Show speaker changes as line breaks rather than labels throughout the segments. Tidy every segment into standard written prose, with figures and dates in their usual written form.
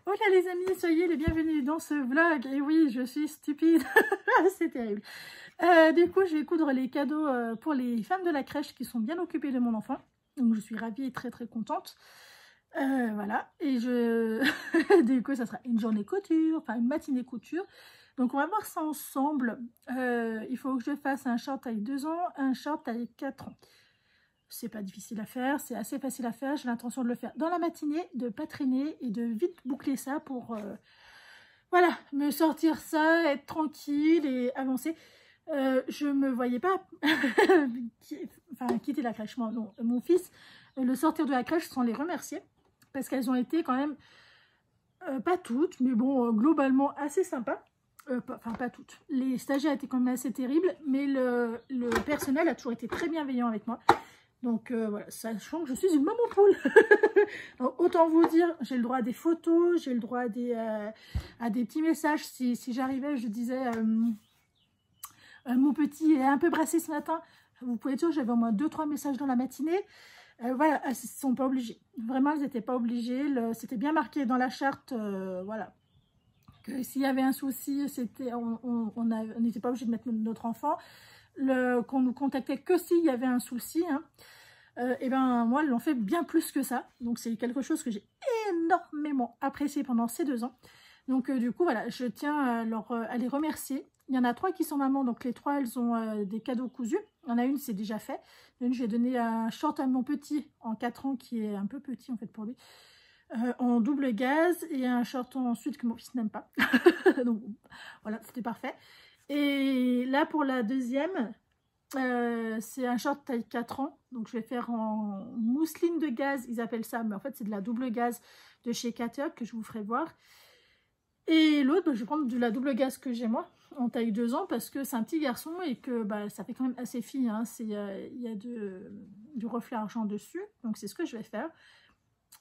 Hola les amis, soyez les bienvenus dans ce vlog. Et oui, je suis stupide, c'est terrible. Du coup, je vais coudre les cadeaux pour les femmes de la crèche qui sont bien occupées de mon enfant. Donc je suis ravie et très très contente. Voilà, et du coup, ça sera une journée couture, enfin une matinée couture. Donc on va voir ça ensemble. Il faut que je fasse un short taille 2 ans, un short taille 4 ans. C'est pas difficile à faire, c'est assez facile à faire. J'ai l'intention de le faire dans la matinée, de pas traîner et de vite boucler ça pour voilà, me sortir ça, être tranquille et avancer. Je me voyais pas quitter la crèche. Moi, non, mon fils, le sortir de la crèche sans les remercier parce qu'elles ont été quand même pas toutes, mais bon, globalement assez sympas. Enfin, pas toutes. Les stagiaires étaient quand même assez terribles, mais le personnel a toujours été très bienveillant avec moi. Donc voilà, sachant que je suis une maman poule. Donc, autant vous dire, j'ai le droit à des photos, j'ai le droit à des petits messages. Si j'arrivais, je disais, mon petit est un peu brassé ce matin. Vous pouvez dire, j'avais au moins 2-3 messages dans la matinée. Voilà, elles ne sont pas obligées. Vraiment, elles n'étaient pas obligées. C'était bien marqué dans la charte, voilà. Que s'il y avait un souci, on n'était pas obligé de mettre notre enfant. Qu'on nous contactait que s'il y avait un souci, hein. Et ben moi, elles l'ont fait bien plus que ça. Donc c'est quelque chose que j'ai énormément apprécié pendant ces 2 ans. Donc du coup, voilà, je tiens à les remercier. Il y en a 3 qui sont mamans, donc les 3, elles ont des cadeaux cousus. Il y en a une, c'est déjà fait. Une, je vais donner un short à mon petit en 4 ans, qui est un peu petit en fait pour lui, en double gaz, et un short ensuite que mon fils n'aime pas. Donc voilà, c'était parfait. Et là, pour la deuxième, c'est un short taille 4 ans. Donc, je vais faire en mousseline de gaz, ils appellent ça. Mais en fait, c'est de la double gaz de chez Catioc que je vous ferai voir. Et l'autre, je vais prendre de la double gaz que j'ai moi, en taille 2 ans, parce que c'est un petit garçon et que ça fait quand même assez fille. Hein. Il y a du reflet argent dessus. Donc, c'est ce que je vais faire.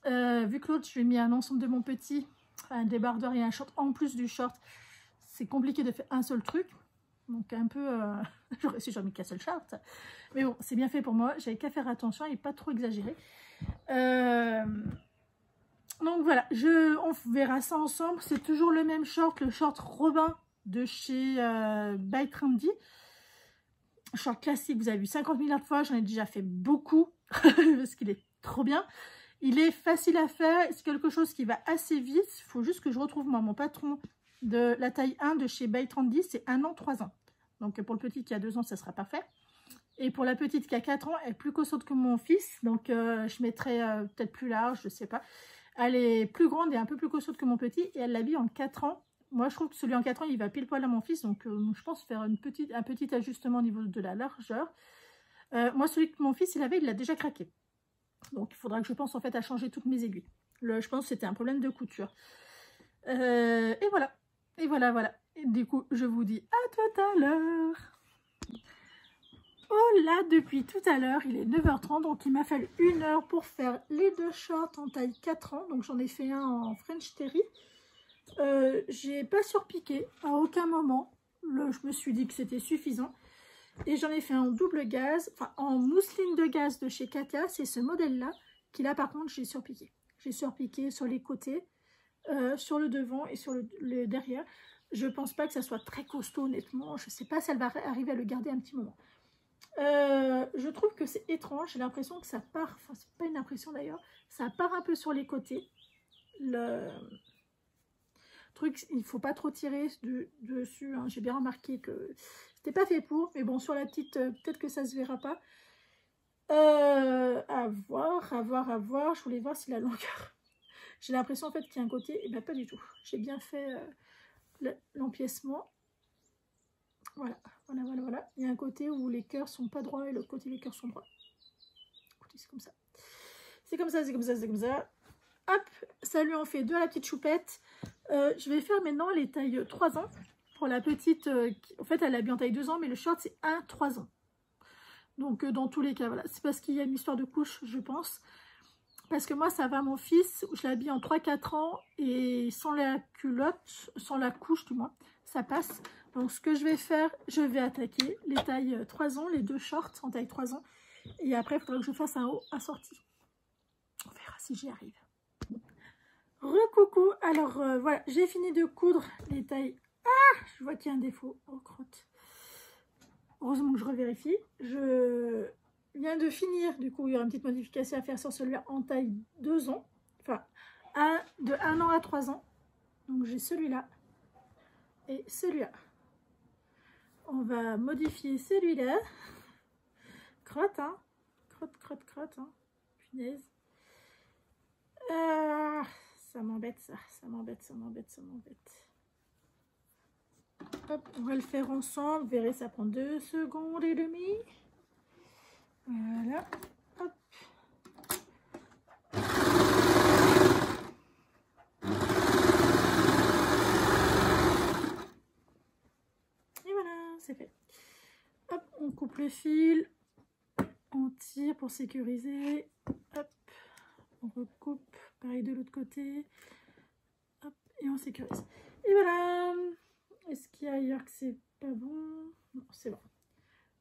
Vu que l'autre, je lui ai mis un ensemble de mon petit, un débardeur et un short en plus du short. C'est compliqué de faire un seul truc. Donc un peu, j'aurais su jamais qu'un seul short. Mais bon, c'est bien fait pour moi. J'avais qu'à faire attention et pas trop exagérer. Donc voilà, on verra ça ensemble. C'est toujours le même short, le short Robin de chez By Trendy. Short classique, vous avez vu 50 milliards de fois. J'en ai déjà fait beaucoup parce qu'il est trop bien. Il est facile à faire. C'est quelque chose qui va assez vite. Il faut juste que je retrouve moi mon patron de la taille 1 de chez By Trendy, c'est 1 an, 3 ans. Donc pour le petit qui a 2 ans, ça sera parfait. Et pour la petite qui a 4 ans, elle est plus costaud que mon fils. Donc je mettrai peut-être plus large, je sais pas. Elle est plus grande et un peu plus costaud que mon petit. Et elle l'habille en 4 ans. Moi, je trouve que celui en 4 ans, il va pile poil à mon fils. Donc je pense faire un petit ajustement au niveau de la largeur. Moi, celui que mon fils, il l'a déjà craqué. Donc il faudra que je pense en fait à changer toutes mes aiguilles. Je pense que c'était un problème de couture. Et voilà. Et voilà. Et du coup, je vous dis à tout à l'heure. Oh là, depuis tout à l'heure, il est 9h30, donc il m'a fallu 1 heure pour faire les 2 shorts en taille 4 ans. Donc j'en ai fait un en French Terry. J'ai pas surpiqué à aucun moment. Je me suis dit que c'était suffisant. Et j'en ai fait un en double gaz, enfin en mousseline de gaz de chez Katia. C'est ce modèle-là qui là par contre j'ai surpiqué. J'ai surpiqué sur les côtés. Sur le devant et sur le derrière. Je pense pas que ça soit très costaud honnêtement. Je sais pas si elle va arriver à le garder un petit moment. Je trouve que c'est étrange. J'ai l'impression que ça part, enfin c'est pas une impression d'ailleurs, ça part un peu sur les côtés. Le truc, il faut pas trop tirer dessus, hein. J'ai bien remarqué que c'était pas fait pour, mais bon sur la petite, peut-être que ça se verra pas. À voir. Je voulais voir si la longueur... J'ai l'impression en fait qu'il y a un côté, et bien pas du tout. J'ai bien fait l'empiècement. Voilà. Il y a un côté où les cœurs sont pas droits et l'autre côté les cœurs sont droits. Écoutez, c'est comme ça. C'est comme ça. Hop, ça lui en fait 2 à la petite choupette. Je vais faire maintenant les tailles 3 ans. Pour la petite, en fait elle habille en taille 2 ans, mais le short c'est 1-3 ans. Donc dans tous les cas, voilà. C'est parce qu'il y a une histoire de couche, je pense. Parce que moi, ça va, mon fils, je l'habille en 3-4 ans et sans la culotte, sans la couche du moins, ça passe. Donc, ce que je vais faire, je vais attaquer les tailles 3 ans, les 2 shorts en taille 3 ans. Et après, il faudra que je fasse un haut assorti. On verra si j'y arrive. Recoucou, alors voilà, j'ai fini de coudre les tailles. Ah, je vois qu'il y a un défaut. Oh, crotte. Heureusement que je revérifie. Je viens de finir, du coup, il y aura une petite modification à faire sur celui-là en taille 2 ans. Enfin, de 1 an à 3 ans. Donc j'ai celui-là et celui-là. On va modifier celui-là. Crotte, hein. Crotte, hein. Punaise. Ça m'embête, ça m'embête. Hop, on va le faire ensemble. Vous verrez, ça prend 2 secondes et demie. Voilà. Hop. Et voilà, c'est fait. Hop, on coupe le fil. On tire pour sécuriser. Hop, on recoupe. Pareil de l'autre côté. Hop, et on sécurise. Et voilà. Est-ce qu'il y a ailleurs que c'est pas bon? Non, c'est bon.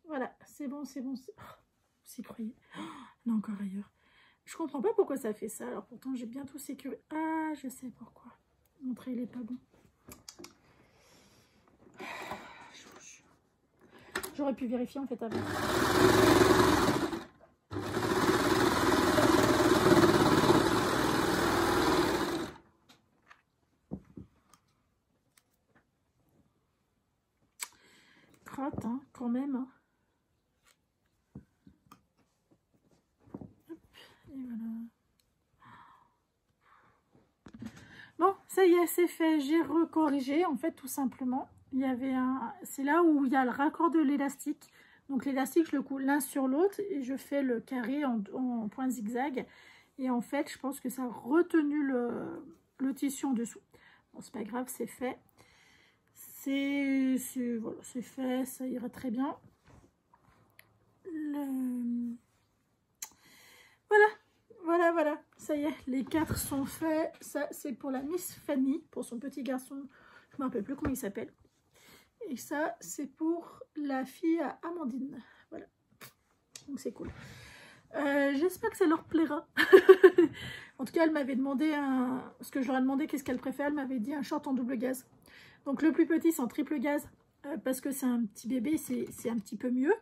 Voilà, c'est bon. Oh, vous y croyez? Oh, non, encore ailleurs. Je comprends pas pourquoi ça fait ça. Alors pourtant, j'ai bien tout sécurisé. Ah, je sais pourquoi. Mon trait, il est pas bon. J'aurais pu vérifier en fait avant. Crotte, hein, quand même. Hein. Hop, et voilà. Bon, ça y est, c'est fait. J'ai recorrigé, en fait, tout simplement. Il y avait un... C'est là où il y a le raccord de l'élastique. Donc, l'élastique, je le coule l'un sur l'autre et je fais le carré en point zigzag. Et en fait, je pense que ça a retenu le tissu en dessous. Bon, c'est pas grave, c'est fait. Voilà, c'est fait, ça ira très bien. Voilà, ça y est, les 4 sont faits. Ça, c'est pour la Miss Fanny, pour son petit garçon, je ne me rappelle plus comment il s'appelle. Et ça, c'est pour la fille à Amandine. Voilà, donc c'est cool. J'espère que ça leur plaira. En tout cas, elle m'avait demandé ce que je leur ai demandé, qu'est-ce qu'elle préfère. Elle m'avait dit un short en double gaze. Donc le plus petit, c'est en triple gaze, parce que c'est un petit bébé, c'est un petit peu mieux.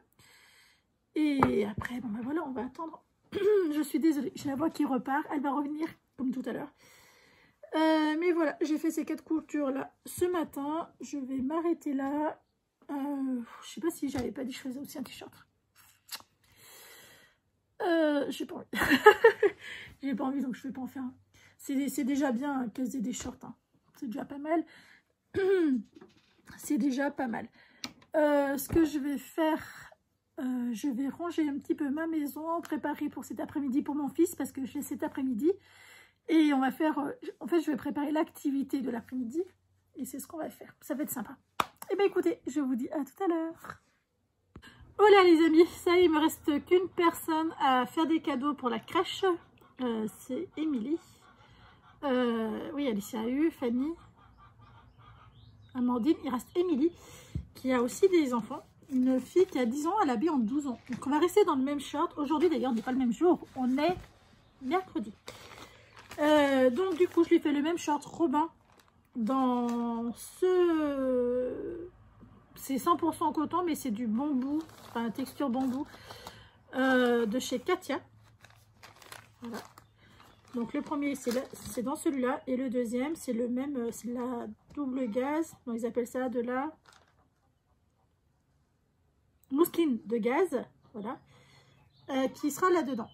Et après, bon ben voilà, on va attendre. Je suis désolée, j'ai la voix qui repart. Elle va revenir, comme tout à l'heure. Mais voilà, j'ai fait ces 4 coutures là ce matin. Je vais m'arrêter là. Je sais pas si j'avais pas dit que je faisais aussi un t-shirt. J'ai pas envie. J'ai pas envie, donc je vais pas en faire un. C'est déjà bien qu'elles aient des shorts. Hein. C'est déjà pas mal. C'est déjà pas mal. Ce que je vais faire, je vais ranger un petit peu ma maison, préparer pour cet après-midi pour mon fils, parce que je l'ai cet après-midi. Et on va faire, en fait, je vais préparer l'activité de l'après-midi. Et c'est ce qu'on va faire. Ça va être sympa. Et bien écoutez, je vous dis à tout à l'heure. Voilà les amis, ça il me reste qu'une personne à faire des cadeaux pour la crèche. C'est Émilie. Oui, Alicia a eu, Fanny, Amandine. Il reste Émilie qui a aussi des enfants. Une fille qui a 10 ans, elle habille en 12 ans. Donc on va rester dans le même short. Aujourd'hui d'ailleurs, on n'est pas le même jour. On est mercredi. Donc du coup, je lui ai fait le même short Robin dans ce... C'est 100% coton, mais c'est du bambou, enfin texture bambou de chez Katia. Voilà. Donc le premier, c'est dans celui-là. Et le deuxième, c'est le même, c'est la double gaze. Donc ils appellent ça de la mousseline de gaz. Voilà. Qui sera là-dedans.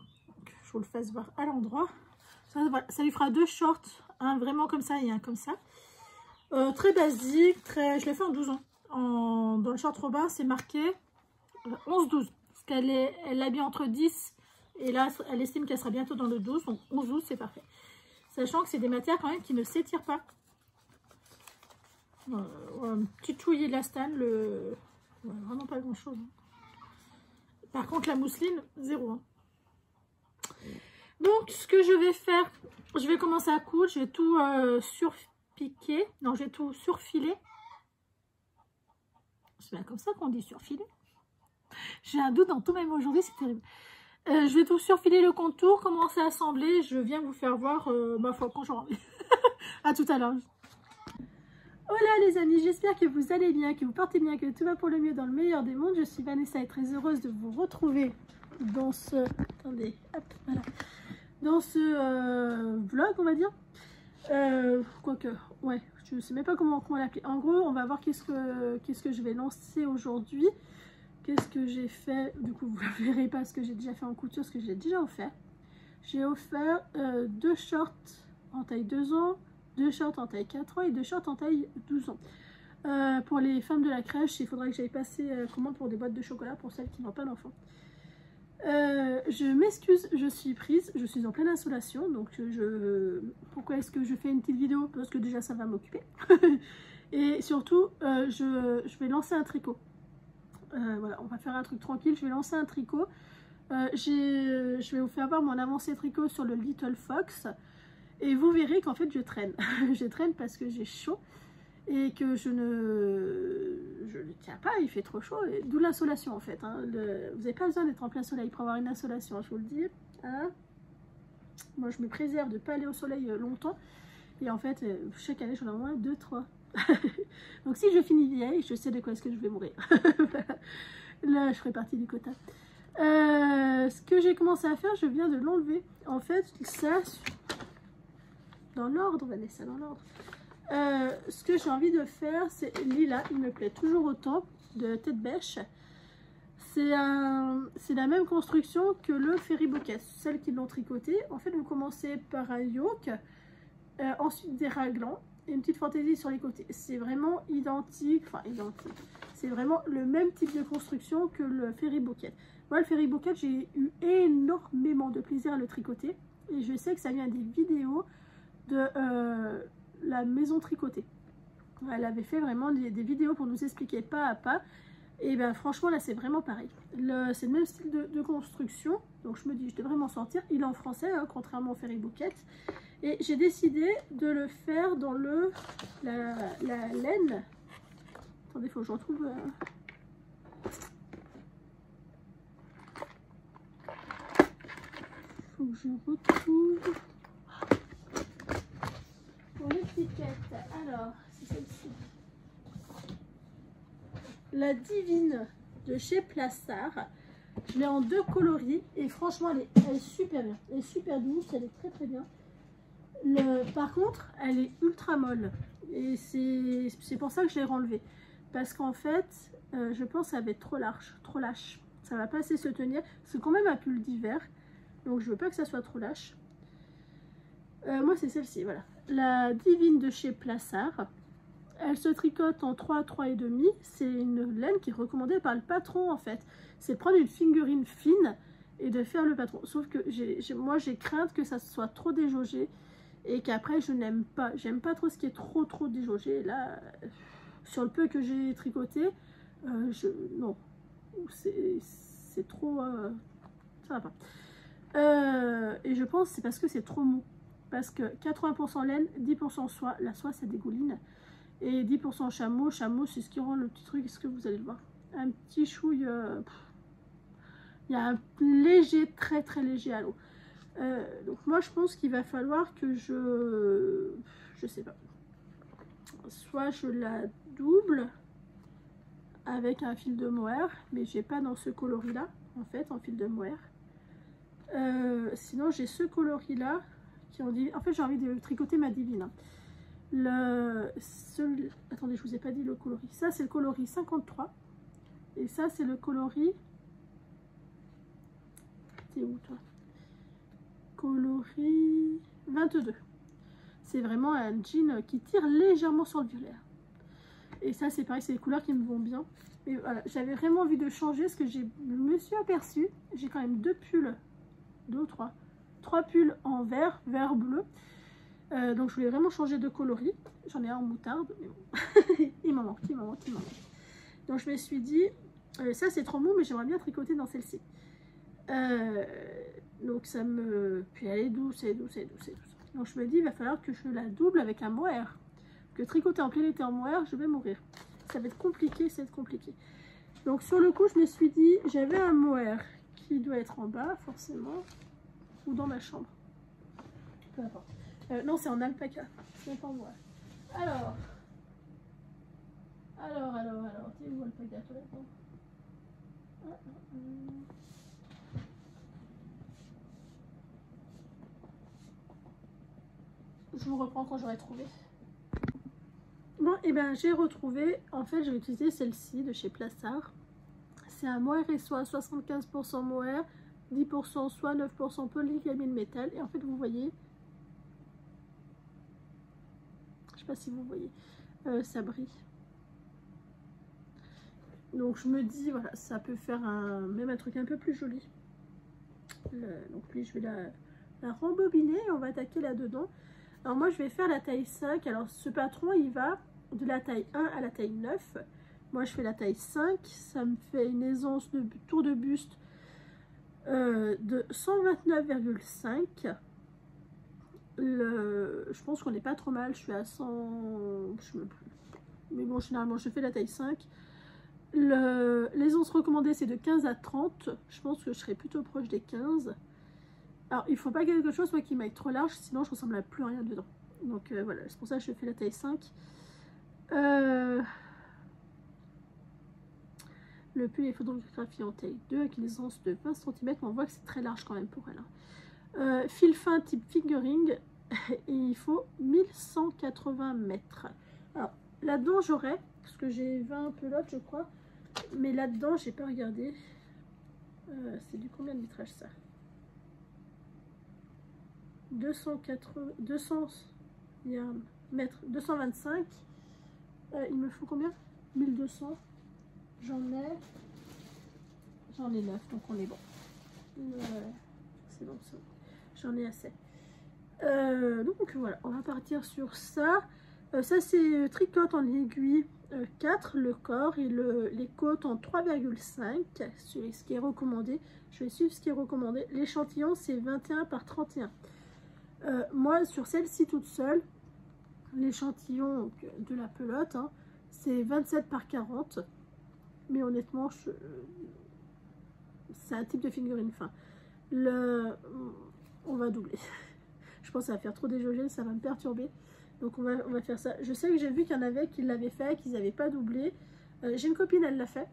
Je vous le fasse voir à l'endroit. Voilà, ça lui fera 2 shorts. Un vraiment comme ça et un comme ça. Très basique. Je l'ai fait en 12 ans. Dans le short Robin, c'est marqué 11-12. Parce qu'elle l'habille entre 10 et là, elle estime qu'elle sera bientôt dans le 12. Donc 11-12, c'est parfait. Sachant que c'est des matières quand même qui ne s'étirent pas. Un petit touillis d'élastane, vraiment pas grand chose. Par contre, la mousseline, 0. Hein. Donc, ce que je vais faire, je vais commencer à coudre. Je vais tout surpiquer. Non, je vais tout surfiler. C'est bien comme ça qu'on dit surfiler. J'ai un doute dans tout, même aujourd'hui, c'est terrible. Je vais tout surfiler le contour, commencer à assembler. Je viens vous faire voir quand j'aurai envie. À tout à l'heure. Hola les amis, j'espère que vous allez bien, que vous portez bien, que tout va pour le mieux dans le meilleur des mondes. Je suis Vanessa et très heureuse de vous retrouver dans ce... Attendez, hop, voilà. Dans ce vlog, on va dire. Quoique, ouais, je ne sais même pas comment l'appeler. En gros, on va voir qu'est-ce que je vais lancer aujourd'hui. Qu'est-ce que j'ai fait. Du coup, vous ne verrez pas ce que j'ai déjà fait en couture, ce que j'ai déjà offert. J'ai offert 2 shorts en taille 2 ans, 2 shorts en taille 4 ans et 2 shorts en taille 12 ans. Pour les femmes de la crèche, il faudra que j'aille passer commande pour des boîtes de chocolat pour celles qui n'ont pas d'enfants. Je m'excuse, je suis prise, je suis en pleine insolation, donc pourquoi est-ce que je fais une petite vidéo? Parce que déjà ça va m'occuper. Et surtout, je vais lancer un tricot. Voilà, on va faire un truc tranquille, je vais lancer un tricot. Je vais vous faire voir mon avancée tricot sur le Little Fox. Et vous verrez qu'en fait je traîne. Je traîne parce que j'ai chaud. Et que je ne tiens pas, il fait trop chaud, d'où l'insolation en fait. Hein. Vous n'avez pas besoin d'être en plein soleil pour avoir une insolation, je vous le dis. Hein. Moi je me préserve de ne pas aller au soleil longtemps. Et en fait, chaque année j'en ai au moins 2-3. Donc si je finis vieille, je sais de quoi est-ce que je vais mourir. Là je ferai partie du quota. Ce que j'ai commencé à faire, je viens de l'enlever. En fait, ça, dans l'ordre, Vanessa, dans l'ordre. Ce que j'ai envie de faire, c'est lilas, il me plaît toujours autant, de tête bêche. C'est la même construction que le Fairy Bouquet, celles qui l'ont tricoté. En fait, vous commencez par un yoke, ensuite des raglans et une petite fantaisie sur les côtés. C'est vraiment identique, enfin identique. C'est vraiment le même type de construction que le Fairy Bouquet. Moi, le Fairy Bouquet, j'ai eu énormément de plaisir à le tricoter. Et je sais que ça vient des vidéos de... la maison tricotée. Elle avait fait vraiment des vidéos pour nous expliquer pas à pas. Et bien franchement là c'est vraiment pareil. C'est le même style de construction. Donc je me dis je devrais m'en sortir. Il est en français hein, contrairement au Fairy Bouquet. Et j'ai décidé de le faire dans la laine. Attendez, il faut que je retrouve... Faut que je retrouve... l'étiquette, alors c'est celle-ci, la Divine de chez Plassard. Je l'ai en 2 coloris et franchement elle est super bien, elle est super douce, elle est très très bien. Par contre elle est ultra molle et c'est pour ça que je l'ai renlevée parce qu'en fait je pense qu'elle va être trop lâche, ça va pas assez se tenir. C'est quand même un pull d'hiver donc je veux pas que ça soit trop lâche. Moi c'est celle-ci, voilà. La Divine de chez Plassard. Elle se tricote en 3,5. C'est une laine qui est recommandée par le patron en fait. C'est de prendre une figurine fine et de faire le patron. Sauf que moi j'ai crainte que ça soit trop déjaugé et qu'après je n'aime pas. J'aime pas trop ce qui est trop déjaugé. Là, sur le peu que j'ai tricoté, non. C'est trop... ça va pas. Et je pense que c'est parce que c'est trop mou. Parce que 80% laine, 10% soie. La soie, ça dégouline. Et 10% chameau. Chameau, c'est ce qui rend le petit truc. Est-ce que vous allez le voir? Un petit chouille. Il y a un léger, très léger halo. Donc moi, je pense qu'il va falloir que je sais pas. Soit je la double avec un fil de mohair. Mais j'ai pas dans ce coloris-là, en fait, en fil de mohair. Sinon, j'ai ce coloris-là. En fait j'ai envie de tricoter ma Divine. Attendez, je vous ai pas dit le coloris. Ça c'est le coloris 53 et ça c'est le coloris... T'es où toi? Coloris 22. C'est vraiment un jean qui tire légèrement sur le violet. Et ça c'est pareil, c'est les couleurs qui me vont bien. Et voilà, j'avais vraiment envie de changer parce que je me suis aperçue, j'ai quand même 2 pulls, 2 ou 3 pulls en vert bleu. Donc je voulais vraiment changer de coloris. J'en ai un en moutarde, mais bon. il m'en manque. Donc je me suis dit, ça c'est trop mou, mais j'aimerais bien tricoter dans celle-ci. Donc ça me... Puis elle est douce. Donc je me dis, il va falloir que je la double avec un mohair. Que tricoter en plein été en mohair, je vais mourir. Ça va être compliqué, Donc sur le coup, je me suis dit, j'avais un mohair qui doit être en bas, forcément. Ou dans ma chambre. Peu importe.
Non, c'est en alpaca. C'est pas moi. Alors, t'es où alpaca toi? Je vous reprends quand j'aurai trouvé. Bon, et bien j'ai retrouvé. En fait, j'ai utilisé celle-ci de chez Plassard. C'est un mohair et soie, 75% mohair, 10% soie, 9% polygamine métal. Et en fait, vous voyez, je sais pas si vous voyez, ça brille. Donc je me dis, voilà, ça peut faire même un truc un peu plus joli. Donc lui, je vais la rembobiner et on va attaquer là-dedans. Alors moi, je vais faire la taille 5. Alors ce patron, il va de la taille 1 à la taille 9. Moi, je fais la taille 5. Ça me fait une aisance de tour de buste de 129,5. Je pense qu'on n'est pas trop mal. Je suis à 100... Je sais même plus. Mais bon, généralement, je fais la taille 5. L'aisance recommandée, c'est de 15 à 30. Je pense que je serai plutôt proche des 15. Alors, il ne faut pas quelque chose qui m'aille trop large, sinon je ressemble à plus rien dedans. Donc voilà, c'est pour ça que je fais la taille 5. Le pull est photographié en taille 2 avec une aisance de 20 cm, mais on voit que c'est très large quand même pour elle. Fil fin type fingering, et il faut 1180 mètres. Alors là-dedans j'aurais, parce que j'ai 20 pelotes je crois, mais là-dedans j'ai pas regardé. C'est du combien de litrage ça? 200 mètres, 225. Il me faut combien? 1200. J'en ai 9, donc on est bon. C'est bon, ça. J'en ai assez. Donc voilà, on va partir sur ça. Ça c'est tricote en aiguille 4 le corps et les côtes en 3,5, ce qui est recommandé. Je vais suivre ce qui est recommandé. L'échantillon c'est 21 par 31. Moi sur celle-ci toute seule, l'échantillon de la pelote, hein, c'est 27 par 40. Mais honnêtement, c'est un type de figurine fin. On va doubler. Je pense que ça va faire trop déjauger, ça va me perturber. Donc on va faire ça. Je sais que j'ai vu qu'il y en avait qui l'avaient fait, qu'ils n'avaient pas doublé. J'ai une copine, elle l'a fait.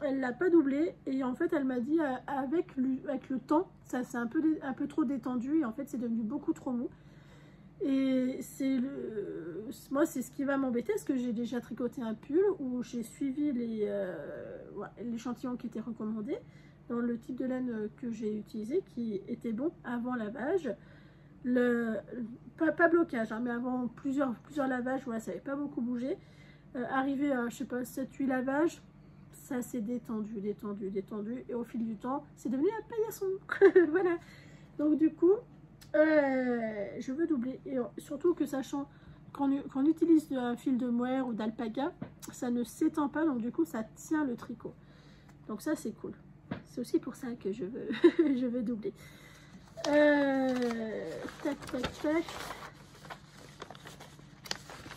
Elle l'a pas doublé. Et en fait, elle m'a dit, avec le temps, ça s'est un peu trop détendu. Et en fait, c'est devenu beaucoup trop mou. Et moi c'est ce qui va m'embêter, parce que j'ai déjà tricoté un pull où j'ai suivi l'échantillon qui était recommandé dans le type de laine que j'ai utilisé, qui était bon avant lavage. Pas blocage, hein, mais avant plusieurs lavages, voilà, ça n'avait pas beaucoup bougé. Arrivé à, je sais pas, 7-8 lavages, ça s'est détendu, et au fil du temps, c'est devenu un paillasson. Voilà, donc du coup, je veux doubler, et surtout que sachant qu'on utilise un fil de mohair ou d'alpaga, ça ne s'étend pas, donc du coup ça tient le tricot, donc ça c'est cool. C'est aussi pour ça que je veux je veux doubler. Tac tac tac,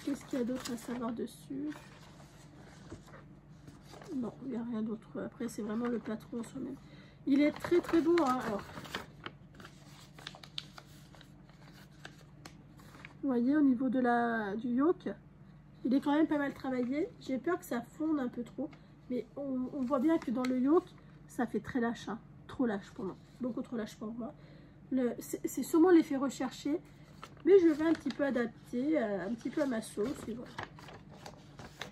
qu'est-ce qu'il y a d'autre à savoir dessus? Non, il n'y a rien d'autre. Après c'est vraiment le patron en soi-même. Il est très très beau, hein. Alors vous voyez, au niveau de du yoke, il est quand même pas mal travaillé. J'ai peur que ça fonde un peu trop. Mais on voit bien que dans le yoke, ça fait très lâche. Hein. Trop lâche pour moi. Beaucoup trop lâche pour moi. C'est sûrement l'effet recherché. Mais je vais un petit peu adapter, un petit peu à ma sauce. Et voilà.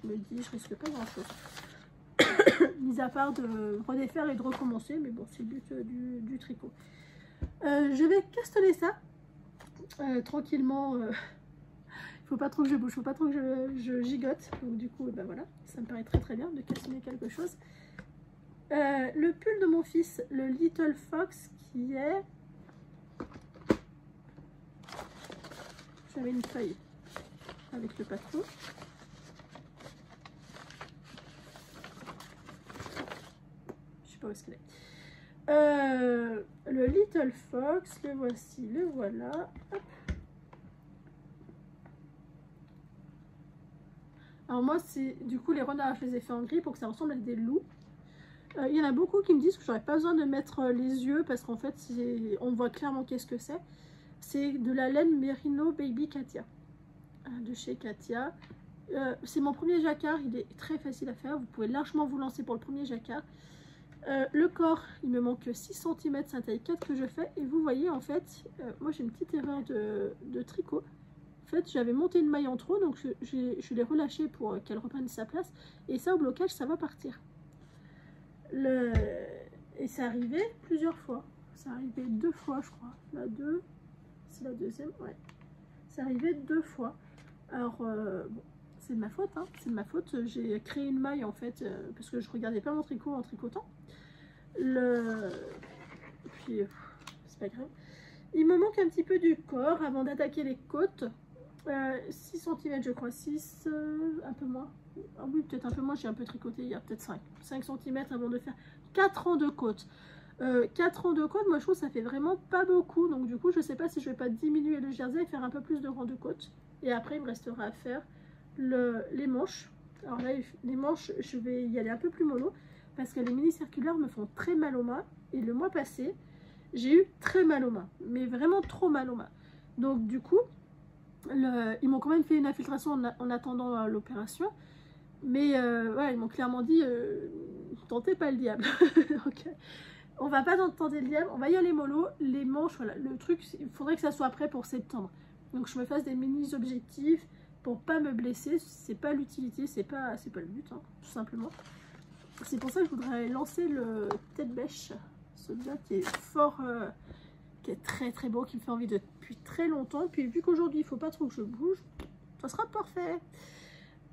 Je me dis, je risque pas grand chose. Mis à part de redéfaire et de recommencer. Mais bon, c'est le but du tricot. Je vais castanner ça. Tranquillement, il faut pas trop que je bouge, faut pas trop que je gigote, donc du coup ben voilà, ça me paraît très très bien de cassiner quelque chose. Le pull de mon fils, le Little Fox, qui est, j'avais une feuille avec le patron, je sais pas où est-ce qu'elle est. Le Little Fox, le voici, le voilà. Hop. Alors moi, c'est du coup les renards, je les ai fait en gris pour que ça ressemble à des loups. Il y en a beaucoup qui me disent que j'aurais pas besoin de mettre les yeux parce qu'en fait, on voit clairement qu'est-ce que c'est. C'est de la laine Merino Baby Katia, de chez Katia. C'est mon premier jacquard, il est très facile à faire, vous pouvez largement vous lancer pour le premier jacquard. Le corps, il me manque 6 cm, c'est un taille 4 que je fais, et vous voyez en fait, moi j'ai une petite erreur de tricot. En fait, j'avais monté une maille en trop, donc je l'ai relâchée pour qu'elle reprenne sa place, et ça au blocage, ça va partir. Et c'est arrivé plusieurs fois, c'est arrivé 2 fois je crois, la 2, c'est la deuxième, ouais. C'est arrivé 2 fois, alors bon. C'est de ma faute, hein. C'est de ma faute. J'ai créé une maille en fait, parce que je regardais pas mon tricot en tricotant. Puis, c'est pas grave. Il me manque un petit peu du corps avant d'attaquer les côtes. 6 cm je crois, 6, un peu moins. Ah oui, peut-être un peu moins, j'ai un peu tricoté, il y a peut-être 5 cm avant de faire 4 rangs de côtes. 4 rangs de côtes, moi je trouve que ça fait vraiment pas beaucoup. Donc du coup, je sais pas si je vais pas diminuer le jersey et faire un peu plus de rangs de côtes. Et après, il me restera à faire les manches. Alors là, les manches, je vais y aller un peu plus mollo parce que les mini circulaires me font très mal aux mains. Et le mois passé, j'ai eu très mal aux mains, mais vraiment trop mal aux mains. Donc du coup, ils m'ont quand même fait une infiltration en attendant l'opération. Mais voilà, ils m'ont clairement dit, tentez pas le diable. Donc, on va pas tenter le diable, on va y aller mollo. Les manches, voilà, le truc, il faudrait que ça soit prêt pour septembre. Donc je me fasse des mini objectifs pour pas me blesser, c'est pas l'utilité, c'est pas le but, hein, tout simplement. C'est pour ça que je voudrais lancer le tête bêche, celui-là qui est fort, qui est très très beau, qui me fait envie depuis très longtemps. Puis vu qu'aujourd'hui il faut pas trop que je bouge, ça sera parfait.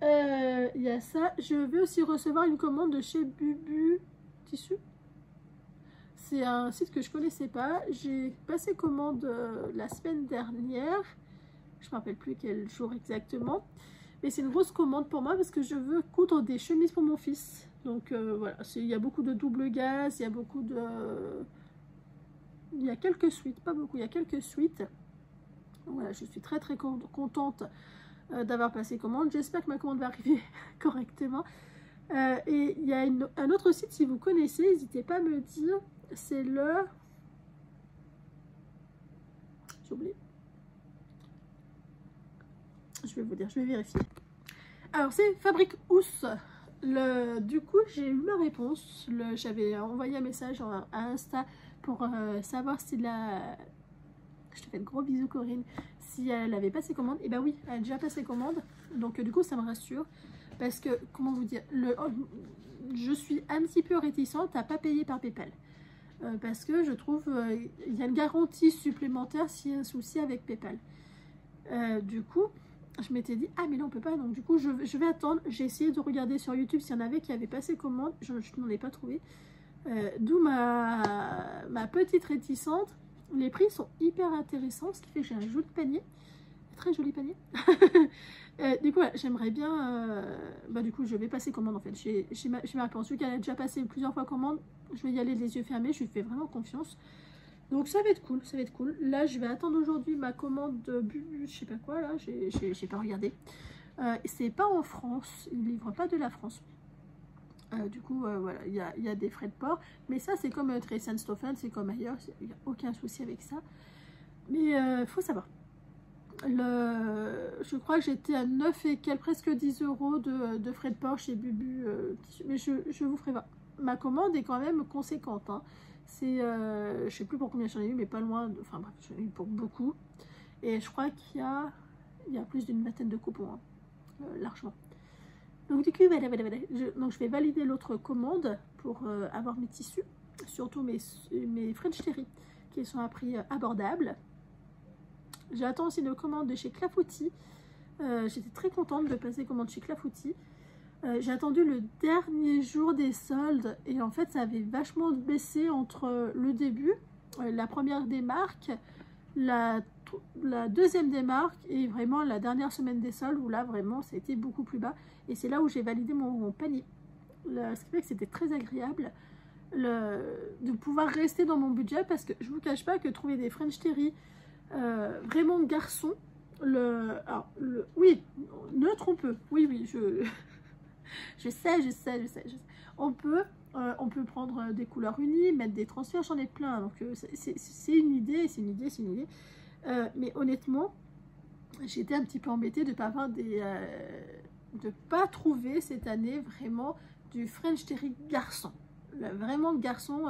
Il y a ça. Je vais aussi recevoir une commande de chez Bubu Tissu. C'est un site que je connaissais pas. J'ai passé commande la semaine dernière. Je ne me rappelle plus quel jour exactement. Mais c'est une grosse commande pour moi parce que je veux coudre des chemises pour mon fils. Donc voilà, il y a beaucoup de double gaze, il y a beaucoup de... Il y a quelques suites, pas beaucoup, il y a quelques suites. Voilà, je suis très très contente d'avoir passé commande. J'espère que ma commande va arriver correctement. Et il y a un autre site, si vous connaissez, n'hésitez pas à me dire. C'est le... J'ai oublié. Je vais vous dire, je vais vérifier. Alors c'est Fabrique Housse. Du coup j'ai eu ma réponse. J'avais envoyé un message à Insta pour savoir si je te fais de gros bisous Corinne, si elle avait passé commande. Et bah oui, elle a déjà passé commande. Donc du coup ça me rassure. Parce que, comment vous dire, je suis un petit peu réticente à pas payer par PayPal. Parce que je trouve il y a une garantie supplémentaire s'il y a un souci avec PayPal. Du coup, je m'étais dit, ah mais là on peut pas, donc du coup je vais attendre. J'ai essayé de regarder sur YouTube s'il y en avait qui avaient passé commande, je n'en ai pas trouvé. D'où ma petite réticente. Les prix sont hyper intéressants, ce qui fait que j'ai un joli panier, très joli panier. Du coup, j'aimerais bien, du coup je vais passer commande en fait. J'ai ma réponse, vu qu'elle a déjà passé plusieurs fois commande, je vais y aller les yeux fermés, je lui fais vraiment confiance. Donc ça va être cool, ça va être cool. Là, je vais attendre aujourd'hui ma commande de je sais pas quoi, là, j'ai pas regardé. C'est pas en France, ils ne livrent pas de la France. Du coup, voilà, il y a des frais de port. Mais ça, c'est comme Trace & Stoffen, c'est comme ailleurs, il n'y a aucun souci avec ça. Mais faut savoir. Je crois que j'étais à 9 et quelques, presque 10 € de frais de port chez Bubu. Mais je vous ferai voir. Ma commande est quand même conséquente, hein. C'est, je sais plus pour combien j'en ai eu, mais pas loin, enfin bref, j'en ai eu pour beaucoup. Et je crois qu'il y a plus d'une vingtaine de coupons, hein, largement. Donc du coup, voilà. Donc je vais valider l'autre commande pour avoir mes tissus, surtout mes French Terry, qui sont à prix abordable. J'attends aussi une commande de chez Clafoutis. J'étais très contente de passer commande chez Clafoutis. J'ai attendu le dernier jour des soldes et en fait ça avait vachement baissé entre le début, la première des marques, la deuxième des marques et vraiment la dernière semaine des soldes où là vraiment ça a été beaucoup plus bas et c'est là où j'ai validé mon panier. Ce qui fait que c'était très agréable de pouvoir rester dans mon budget parce que je vous cache pas que trouver des French Terry vraiment garçons, oui, neutre on peut, oui, je sais. On peut prendre des couleurs unies, mettre des transferts, j'en ai plein. Donc c'est une idée. Mais honnêtement, j'étais un petit peu embêtée de ne pas avoir de pas trouver cette année vraiment du French Terry garçon. Vraiment garçon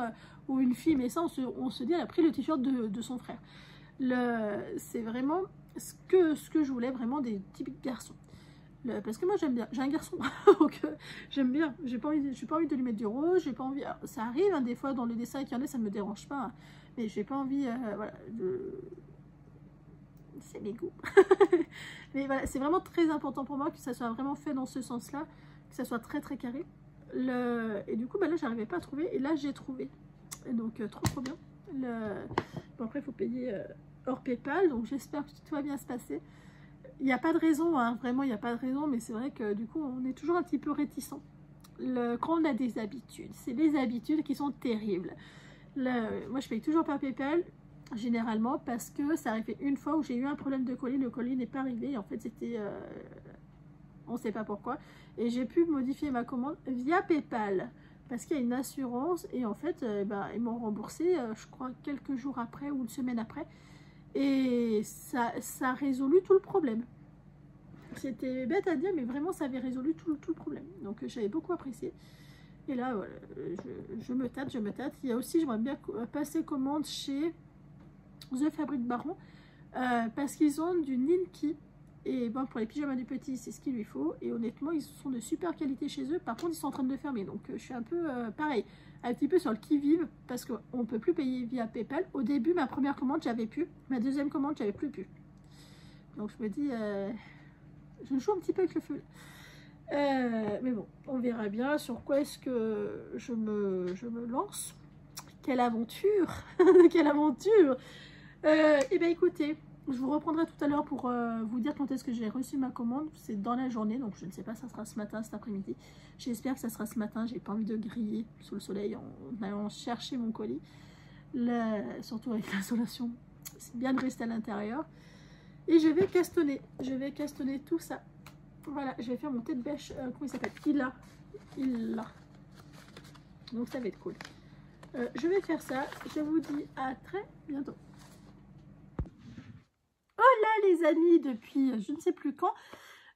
ou une fille, mais ça on se dit elle a pris le t-shirt de son frère. C'est vraiment ce que je voulais, vraiment des typiques garçons. Parce que moi j'aime bien, j'ai un garçon, donc j'aime bien, j'ai pas envie de lui mettre du rose, j'ai pas envie, alors, ça arrive hein, des fois dans le dessin qu'il y en a, ça me dérange pas, hein, mais j'ai pas envie, voilà, c'est mes goûts. Mais voilà, c'est vraiment très important pour moi que ça soit vraiment fait dans ce sens-là, que ça soit très très carré. Et du coup, bah là, j'arrivais pas à trouver, et là, j'ai trouvé. Et donc, trop bien. Bon, après, il faut payer hors PayPal, donc j'espère que tout va bien se passer. Il n'y a pas de raison, hein, vraiment, il n'y a pas de raison, mais c'est vrai que du coup, on est toujours un petit peu réticent. Quand on a des habitudes, c'est les habitudes qui sont terribles. Moi, je paye toujours par PayPal, généralement, parce que ça arrivait une fois où j'ai eu un problème de colis, le colis n'est pas arrivé, en fait, c'était... on ne sait pas pourquoi, et j'ai pu modifier ma commande via PayPal, parce qu'il y a une assurance, et en fait, ils m'ont remboursé, je crois, quelques jours après, ou une semaine après, et ça a résolu tout le problème. C'était bête à dire, mais vraiment, ça avait résolu tout le problème. Donc, j'avais beaucoup apprécié. Et là, voilà, je me tâte. Il y a aussi, j'aimerais bien passer commande chez The Fabric Baron, parce qu'ils ont du Ninki. Et bon, pour les pyjamas du petit, c'est ce qu'il lui faut. Et honnêtement, ils sont de super qualité chez eux. Par contre, ils sont en train de le fermer. Donc, je suis un peu pareil, un petit peu sur le qui-vive, parce qu'on ne peut plus payer via PayPal. Au début, ma première commande, j'avais pu. Ma deuxième commande, j'avais plus pu. Donc, je me dis, je joue un petit peu avec le feu. Mais bon, on verra bien sur quoi est-ce que je me lance. Quelle aventure. Quelle aventure. Et bien, écoutez, je vous reprendrai tout à l'heure pour vous dire quand est-ce que j'ai reçu ma commande. C'est dans la journée, donc je ne sais pas, ça sera ce matin, cet après-midi. J'espère que ça sera ce matin. J'ai pas envie de griller sous le soleil en allant chercher mon colis. Surtout avec l'insolation, c'est bien de rester à l'intérieur. Et je vais castonner tout ça. Voilà, je vais faire mon thé de bêche, comment il s'appelle, Illa. Donc ça va être cool. Je vais faire ça. Je vous dis à très bientôt. Oh là les amis, depuis je ne sais plus quand,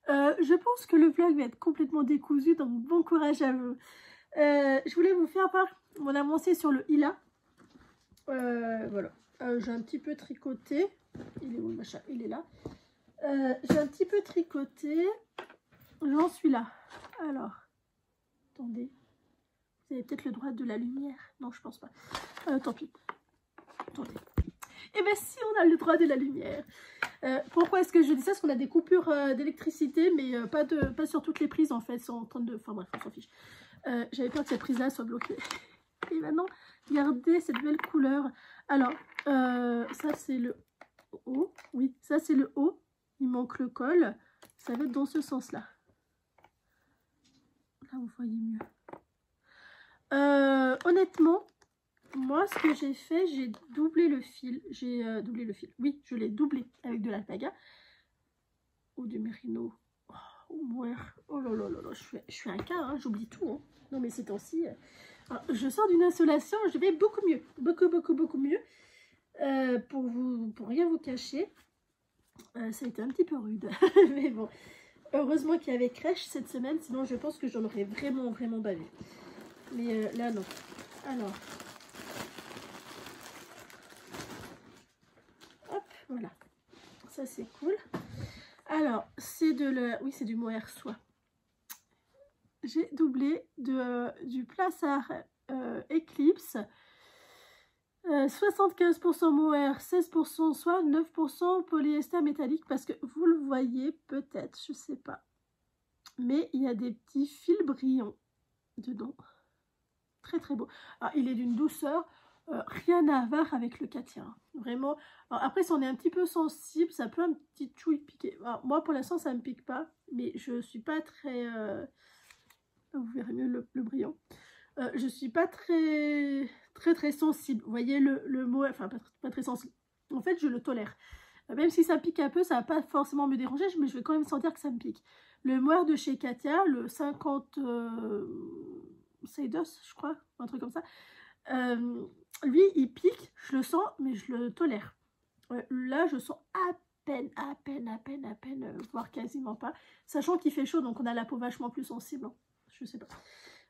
je pense que le vlog va être complètement décousu, donc bon courage à vous. Je voulais vous faire part mon avancée sur le Illa. Voilà, j'ai un petit peu tricoté. Il est où le machin? Il est là. J'ai un petit peu tricoté. J'en suis là. Alors, attendez. Vous avez peut-être le droit de la lumière. Non, je pense pas. Tant pis. Attendez. Eh bien, si on a le droit de la lumière. Pourquoi est-ce que je dis ça? Parce qu'on a des coupures d'électricité, mais pas sur toutes les prises, en fait. Sont en train de... Enfin bref, on s'en fiche. J'avais peur que cette prise-là soit bloquée. Et maintenant, regardez cette belle couleur. Alors, ça, c'est le haut. Oui, ça, c'est le haut. Il manque le col. Ça va être dans ce sens-là. Là, vous voyez mieux. Honnêtement, moi, ce que j'ai fait, j'ai doublé le fil. J'ai doublé le fil. Oui, je l'ai doublé avec de l'alpaga. Ou du mérino. Oh, moire. Oh là là là là. Je suis un cas, hein, j'oublie tout. Hein. Non, mais ces temps-ci... je sors d'une insolation, je vais beaucoup mieux. Beaucoup mieux. Pour rien vous cacher. Ça a été un petit peu rude. Mais bon. Heureusement qu'il y avait crèche cette semaine, sinon je pense que j'en aurais vraiment bavé. Mais là non. Alors. Hop, voilà. Ça c'est cool. Alors, c'est oui, c'est du mohair soie. J'ai doublé du Plassard Eclipse. 75% mohair, 16% soie, 9% polyester métallique, parce que vous le voyez peut-être, je sais pas, mais il y a des petits fils brillants dedans, très beau. Alors, il est d'une douceur, rien à voir avec le Katia, vraiment. Alors, après, si on est un petit peu sensible, ça peut un petit chouï piquer. Alors, moi pour l'instant ça me pique pas, mais je suis pas très vous verrez mieux le brillant. Je suis pas très sensible. Vous voyez le mot, enfin pas très sensible. En fait, je le tolère. Même si ça pique un peu, ça va pas forcément me déranger, mais je vais quand même sentir que ça me pique. Le mohair de chez Katia, le 50 Seidos, je crois, un truc comme ça. Lui, il pique, je le sens, mais je le tolère. Là, je sens à peine, voire quasiment pas. Sachant qu'il fait chaud, donc on a la peau vachement plus sensible. Hein. Je sais pas.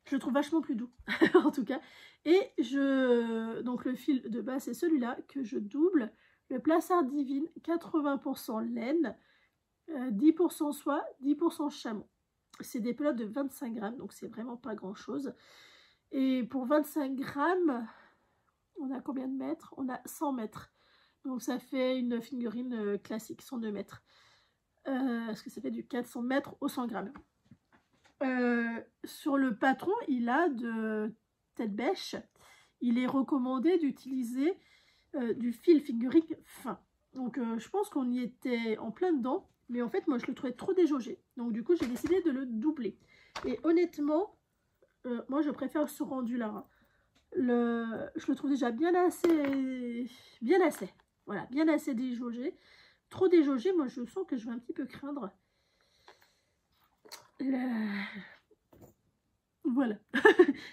Je le trouve vachement plus doux, en tout cas. Et donc le fil de base, c'est celui-là que je double. Le Plassard Divine, 80% laine, 10% soie, 10% chameau. C'est des pelotes de 25 grammes, donc c'est vraiment pas grand-chose. Et pour 25 grammes, on a combien de mètres? On a 100 mètres. Donc ça fait une figurine classique, 102 mètres. Parce que ça fait du 400 mètres au 100 grammes. Sur le patron, il a de tête bêche. Il est recommandé d'utiliser du fil figurine fin. Donc je pense qu'on y était en plein dedans. Mais en fait, moi, je le trouvais trop déjaugé. Donc du coup, j'ai décidé de le doubler. Et honnêtement, moi, je préfère ce rendu-là. Hein. Je le trouve déjà bien assez. Voilà, bien assez déjaugé. Trop déjaugé, moi, je sens que je vais un petit peu craindre. Voilà.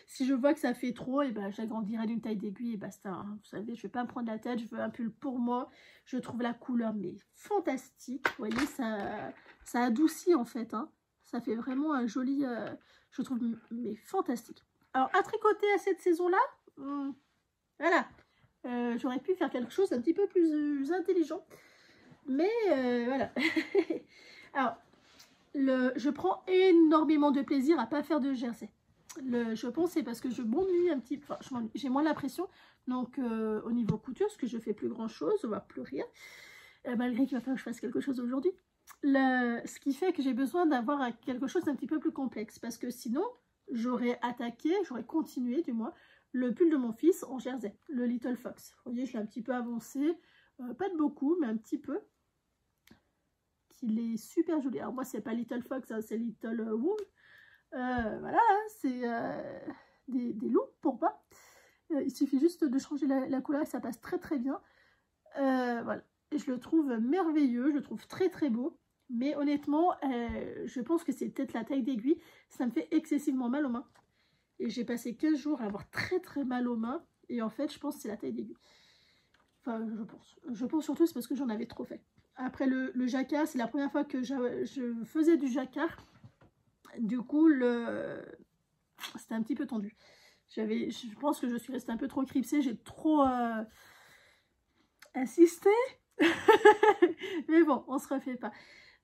Si je vois que ça fait trop, et ben, j'agrandirai d'une taille d'aiguille et basta. Hein. Vous savez, je vais pas me prendre la tête, je veux un pull pour moi. Je trouve la couleur mais fantastique. Vous voyez, ça adoucit en fait. Hein. Ça fait vraiment un joli, je trouve, mais fantastique. Alors, à tricoter à cette saison-là, voilà. J'aurais pu faire quelque chose d'un petit peu plus intelligent. Mais voilà. Alors, je prends énormément de plaisir à pas faire de jersey. Je pense c'est parce que je m'ennuie un petit peu, enfin, j'ai moins la pression, donc au niveau couture, parce que je fais plus grand chose, voire plus rien, malgré qu'il va falloir que je fasse quelque chose aujourd'hui. Ce qui fait que j'ai besoin d'avoir quelque chose d'un petit peu plus complexe, parce que sinon, j'aurais continué du moins, le pull de mon fils en jersey, le Little Fox. Vous voyez, je l'ai un petit peu avancé, pas de beaucoup, mais un petit peu. Il est super joli. Alors moi, c'est pas Little Fox, hein, c'est Little Wool. Voilà, hein, c'est des loups pour moi. Il suffit juste de changer la couleur et ça passe très très bien. Voilà, et je le trouve merveilleux, je le trouve très très beau. Mais honnêtement, je pense que c'est peut-être la taille d'aiguille. Ça me fait excessivement mal aux mains. Et j'ai passé 15 jours à avoir très très mal aux mains. Et en fait, je pense que c'est la taille d'aiguille. Enfin, je pense. Je pense surtout c'est parce que j'en avais trop fait. Après le jacquard, c'est la première fois que je faisais du jacquard. Du coup, c'était un petit peu tendu. Je pense que je suis restée un peu trop cripsée. J'ai trop insisté. Mais bon, on se refait pas.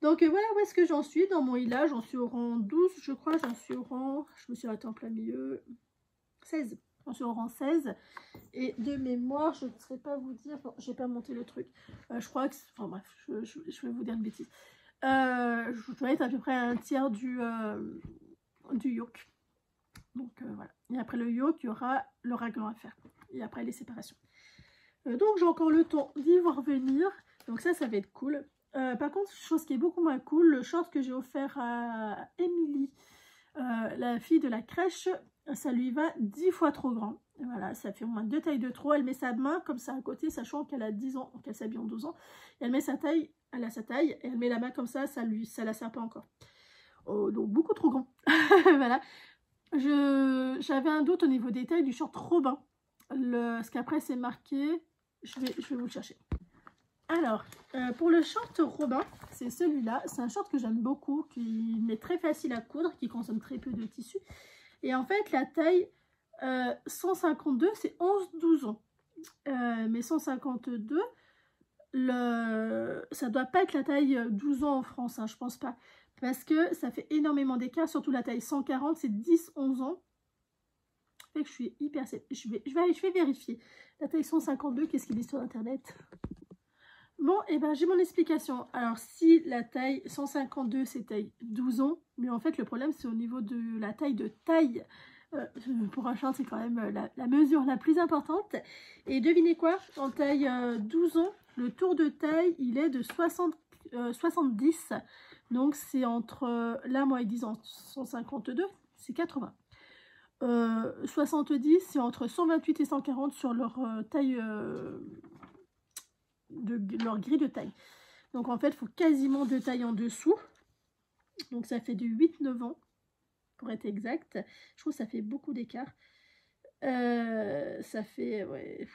Donc voilà où est-ce que j'en suis dans mon hilage. J'en suis au rang 12, je crois. J'en suis au rang... Je me suis arrêtée en plein milieu. 16. J'en suis au rang 16. Et de mémoire, je ne saurais pas vous dire... Bon, j'ai pas monté le truc. Je crois que... Enfin bref, je vais vous dire une bêtise. Je dois être à peu près à un tiers du yoke. Donc voilà. Et après le yoke, il y aura le raglan à faire. Et après les séparations. Donc j'ai encore le temps d'y voir venir. Donc ça va être cool. Par contre, chose qui est beaucoup moins cool, le short que j'ai offert à Émilie, la fille de la crèche, ça lui va 10 fois trop grand. Et voilà, ça fait au moins 2 tailles de trop. Elle met sa main comme ça à côté, sachant qu'elle a 10 ans, qu'elle s'habille en 12 ans. Et elle met sa taille, elle a sa taille, et elle met la main comme ça la sert pas encore. Oh, donc beaucoup trop grand. Voilà. J'avais un doute au niveau des tailles du short Robin. Ce qu'après c'est marqué, je vais vous le chercher. Alors, pour le short Robin, c'est celui-là. C'est un short que j'aime beaucoup, qui m'est très facile à coudre, qui consomme très peu de tissu. Et en fait, la taille 152, c'est 11-12 ans. Mais 152, ça doit pas être la taille 12 ans en France, hein, je pense pas. Parce que ça fait énormément d'écart, surtout la taille 140, c'est 10-11 ans. Fait que je suis hyper... Je vais vérifier. La taille 152, qu'est-ce qu'il dit sur Internet? Bon, et ben j'ai mon explication. Alors, si la taille 152, c'est taille 12 ans, mais en fait, le problème, c'est au niveau de la taille de taille. Pour un short, c'est quand même la mesure la plus importante. Et devinez quoi? En taille 12 ans, le tour de taille, il est de 70. Donc, c'est entre... là, moi, ils disent en 152, c'est 80. 70, c'est entre 128 et 140 sur leur taille... leur grille de taille. Donc en fait, il faut quasiment 2 tailles en dessous. Donc ça fait du 8-9 ans, pour être exact. Je trouve que ça fait beaucoup d'écart. Ça fait, ouais,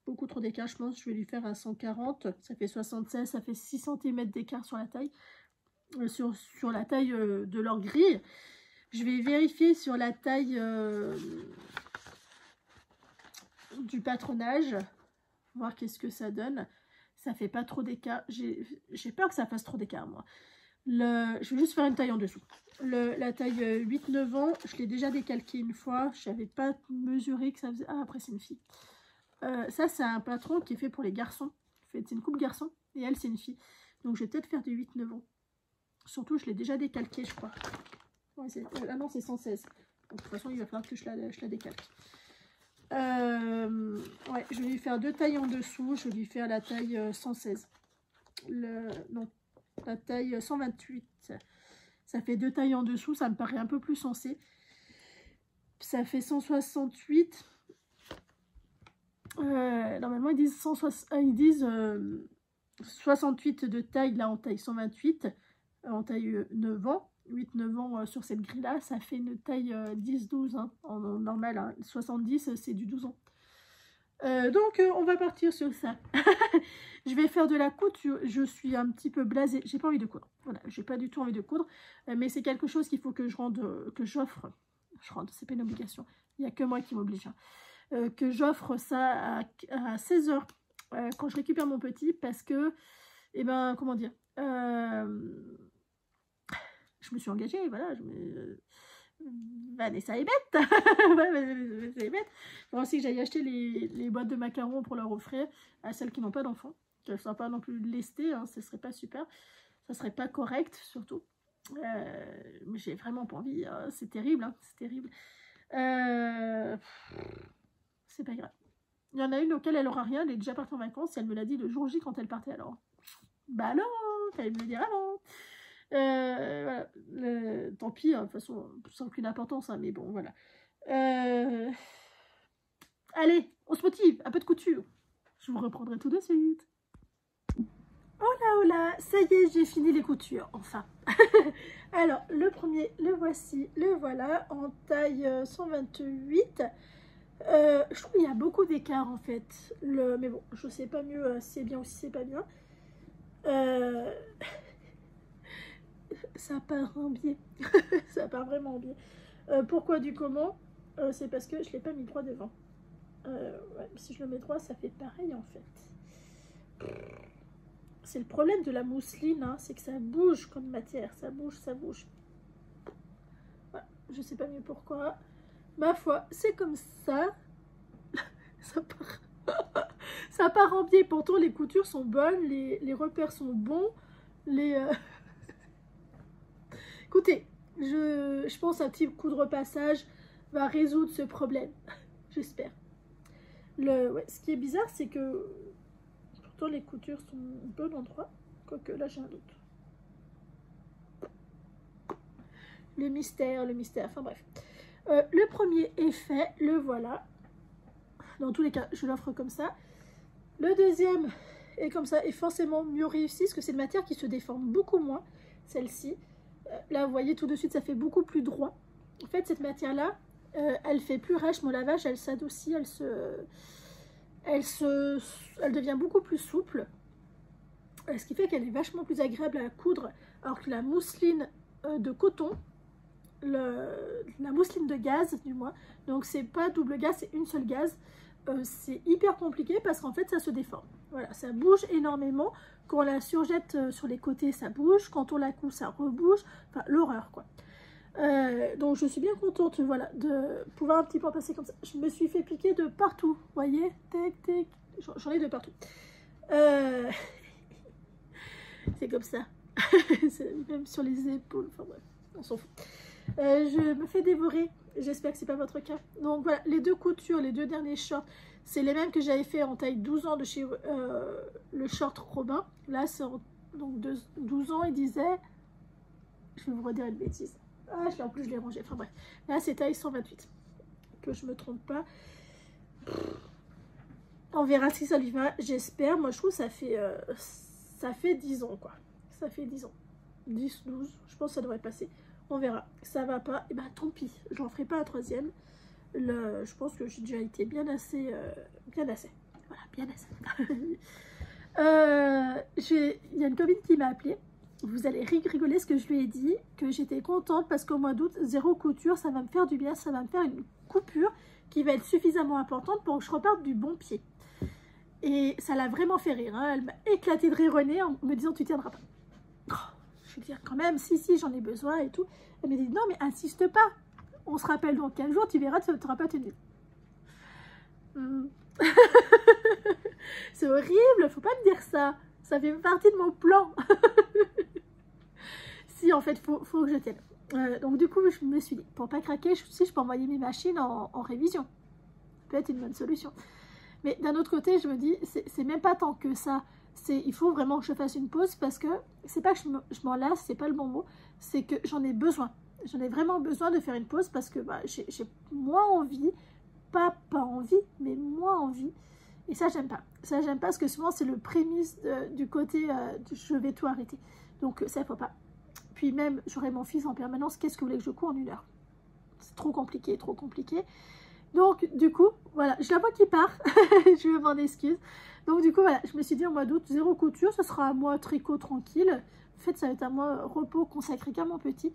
beaucoup trop d'écart, je pense. Je vais lui faire un 140. Ça fait 76, ça fait 6 cm d'écart sur la taille. Sur la taille de leur grille. Je vais vérifier sur la taille du patronage. Voir qu'est-ce que ça donne. Ça fait pas trop d'écart. J'ai peur que ça fasse trop d'écart, moi. Je vais juste faire une taille en dessous. La taille 8-9 ans, je l'ai déjà décalqué une fois. Je n'avais pas mesuré que ça faisait... Ah, après, c'est une fille. Ça, c'est un patron qui est fait pour les garçons. C'est une coupe garçon. Et elle, c'est une fille. Donc, je vais peut-être faire du 8-9 ans. Surtout, je l'ai déjà décalqué, je crois. Ouais, ah non, c'est 116. Donc, de toute façon, il va falloir que je la décalque. Ouais, je vais lui faire 2 tailles en dessous. Je vais lui faire la taille 116. Non, la taille 128. Ça fait 2 tailles en dessous. Ça me paraît un peu plus sensé. Ça fait 168. Normalement, ils disent, 68 de taille, là, en taille 128. En taille 9 ans. 8-9 ans sur cette grille là, ça fait une taille 10-12 hein, en normal, hein. 70 c'est du 12 ans. Donc on va partir sur ça. Je vais faire de la couture, je suis un petit peu blasée, j'ai pas envie de coudre, voilà, j'ai pas du tout envie de coudre, mais c'est quelque chose qu'il faut que je rende, que j'offre, c'est pas une obligation, il n'y a que moi qui m'oblige, hein. Que j'offre ça à 16 h quand je récupère mon petit, parce que, et ben, comment dire, je me suis engagée, voilà, Vanessa est bête. Vanessa est bête. Il faut aussi que j'aille acheter les boîtes de macarons pour leur offrir à celles qui n'ont pas d'enfants, qu'elles ne soient pas non plus lestées, hein, ce serait pas super, ça serait pas correct surtout. Mais j'ai vraiment pas envie, hein, c'est terrible, hein, c'est terrible. C'est pas grave. Il y en a une auquel elle aura rien, elle est déjà partie en vacances, et elle me l'a dit le jour J quand elle partait alors. Bah non, fallait me le dire avant. Voilà. Tant pis, hein, de toute façon, sans aucune importance, hein, mais bon, voilà. Allez, on se motive, un peu de couture. Je vous reprendrai tout de suite. Oh là, ça y est, j'ai fini les coutures, enfin. Alors, le premier, le voici, le voilà, en taille 128. Je trouve qu'il y a beaucoup d'écart, en fait. Mais bon, je sais pas mieux si c'est bien ou si c'est pas bien. Ça part en biais. Ça part vraiment en biais. Pourquoi du comment c'est parce que je ne l'ai pas mis droit devant. Ouais, si je le mets droit, ça fait pareil en fait. C'est le problème de la mousseline, hein, c'est que ça bouge comme matière. Ça bouge, ça bouge. Ouais, je sais pas mieux pourquoi. Ma foi, c'est comme ça. Ça part. Ça part en biais. Pourtant, les coutures sont bonnes, les repères sont bons. Écoutez, je pense un petit coup de repassage va résoudre ce problème. J'espère. Ouais, ce qui est bizarre, c'est que pourtant les coutures sont au bon endroit. Quoique là, j'ai un doute. Le mystère. Enfin bref. Le premier est fait, le voilà. Dans tous les cas, je l'offre comme ça. Le deuxième est comme ça, et forcément mieux réussi, parce que c'est une matière qui se déforme beaucoup moins, celle-ci. Là, vous voyez, tout de suite, ça fait beaucoup plus droit. En fait, cette matière-là, elle fait plus rêche. Mon lavage, elle s'adoucit, elle devient beaucoup plus souple. Ce qui fait qu'elle est vachement plus agréable à coudre. Alors que la mousseline de coton, la mousseline de gaze, du moins, donc c'est pas double gaze, c'est une seule gaze. C'est hyper compliqué parce qu'en fait, ça se déforme. Voilà, ça bouge énormément. Quand on la surjette sur les côtés, ça bouge. Quand on la coud, ça rebouge. Enfin, l'horreur, quoi. Donc, je suis bien contente, voilà, de pouvoir un petit peu en passer comme ça. Je me suis fait piquer de partout, vous voyez. Tac, tac. J'en ai de partout. C'est comme ça. Même sur les épaules. Enfin, bref, on s'en fout. Je me fais dévorer. J'espère que c'est pas votre cas. Donc, voilà, les deux coutures, les deux derniers shorts, c'est les mêmes que j'avais fait en taille 12 ans de chez le short Robin. Là, c'est donc 12 ans, il disait... Je vais vous redire une bêtise. Ah, en plus, je l'ai rangé. Enfin, bref. Là, c'est taille 128. Que je me trompe pas. On verra si ça lui va. J'espère. Moi, je trouve que ça fait 10 ans, quoi. Ça fait 10 ans. 10, 12. Je pense que ça devrait passer. On verra. Ça va pas. Et bah, tant pis. J'en ferai pas un troisième. Je pense que j'ai déjà été bien assez. Voilà, bien il y a une copine qui m'a appelée. Vous allez rigoler ce que je lui ai dit, que j'étais contente parce qu'au mois d'août, 0 couture, ça va me faire du bien, ça va me faire une coupure qui va être suffisamment importante pour que je reparte du bon pied. Et ça l'a vraiment fait rire, hein. Elle m'a éclaté de rire au nez en me disant tu tiendras pas. Oh, je vais dire quand même, si j'en ai besoin et tout. Elle m'a dit non mais insiste pas, on se rappelle dans 15 jours, tu verras, tu n'auras pas tenu. C'est horrible, faut pas me dire ça. Ça fait partie de mon plan. Si, en fait, faut que je tienne. Donc, du coup, je me suis dit, pour pas craquer, je peux envoyer mes machines en révision. Ça peut être une bonne solution. Mais d'un autre côté, je me dis, c'est même pas tant que ça. Il faut vraiment que je fasse une pause parce que c'est pas que je m'en lasse, c'est pas le bon mot. C'est que j'en ai besoin. J'en ai vraiment besoin de faire une pause parce que bah, j'ai moins envie, pas envie, mais moins envie. Et ça, j'aime pas. Ça, j'aime pas parce que souvent, c'est le prémisse du côté je vais tout arrêter. Donc, ça, faut pas. Puis même, j'aurai mon fils en permanence. Qu'est-ce que vous voulez que je cours en 1 heure? C'est trop compliqué, trop compliqué. Donc, du coup, voilà, je la vois qui part. Je m'en excuse. Donc, du coup, voilà, je me suis dit au mois d'août, 0 couture. Ce sera un mois tricot tranquille. En fait, ça va être un mois repos consacré qu'à mon petit.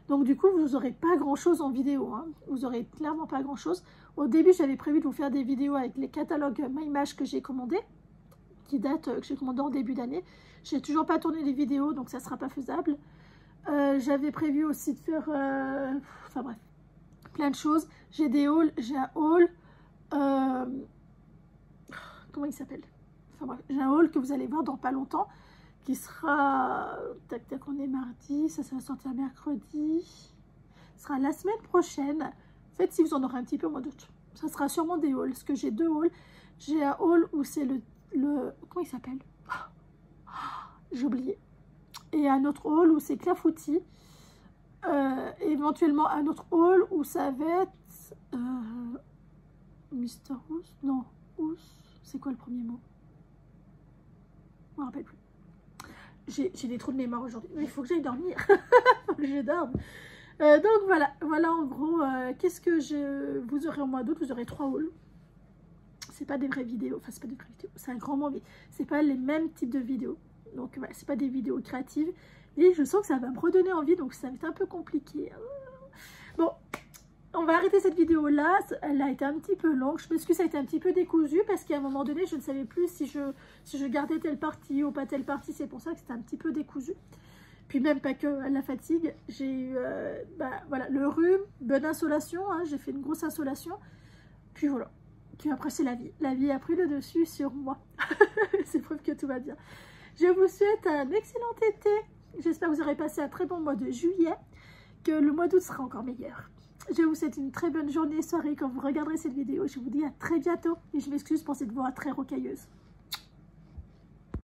Donc, du coup, vous n'aurez pas grand-chose en vidéo. Hein. Vous n'aurez clairement pas grand-chose. Au début, j'avais prévu de vous faire des vidéos avec les catalogues MyMash que j'ai commandés, qui datent, que j'ai commandé en début d'année. J'ai toujours pas tourné les vidéos, donc ça ne sera pas faisable. J'avais prévu aussi de faire, enfin bref, plein de choses. J'ai des hauls, j'ai un haul, comment il s'appelle? Enfin bref, j'ai un haul que vous allez voir dans pas longtemps, qui sera, tac tac, on est mardi, ça va sortir mercredi, ce sera la semaine prochaine. En fait, si vous en aurez un petit peu au mois d'août, ça sera sûrement des hauls, parce que j'ai 2 hauls. J'ai un haul où c'est le comment il s'appelle? J'ai oublié. Et un autre haul où c'est clafoutis. Éventuellement un autre haul où ça va être Mister Ous. Non, Ous. C'est quoi le premier mot? Je me rappelle plus. J'ai des trous de mémoire aujourd'hui. Il faut que j'aille dormir. Il faut que je dorme. Donc voilà en gros. Qu'est-ce que vous aurez au mois d'août? Vous aurez 3 hauls. C'est pas des vraies vidéos. Enfin, c'est pas des vraies vidéos. C'est un grand mot, mais c'est pas les mêmes types de vidéos. Donc voilà, c'est pas des vidéos créatives. Et je sens que ça va me redonner envie, donc ça va être un peu compliqué. Bon, on va arrêter cette vidéo là. Elle a été un petit peu longue. Je m'excuse, ça a été un petit peu décousu parce qu'à un moment donné, je ne savais plus si je gardais telle partie ou pas telle partie. C'est pour ça que c'était un petit peu décousu. Puis même pas que la fatigue. J'ai eu voilà, le rhume, bonne insolation. Hein, j'ai fait une grosse insolation. Puis voilà. Puis après, c'est la vie. La vie a pris le dessus sur moi. C'est preuve que tout va bien. Je vous souhaite un excellent été. J'espère que vous aurez passé un très bon mois de juillet, que le mois d'août sera encore meilleur. Je vous souhaite une très bonne journée, soirée quand vous regarderez cette vidéo. Je vous dis à très bientôt et je m'excuse pour cette voix très rocailleuse.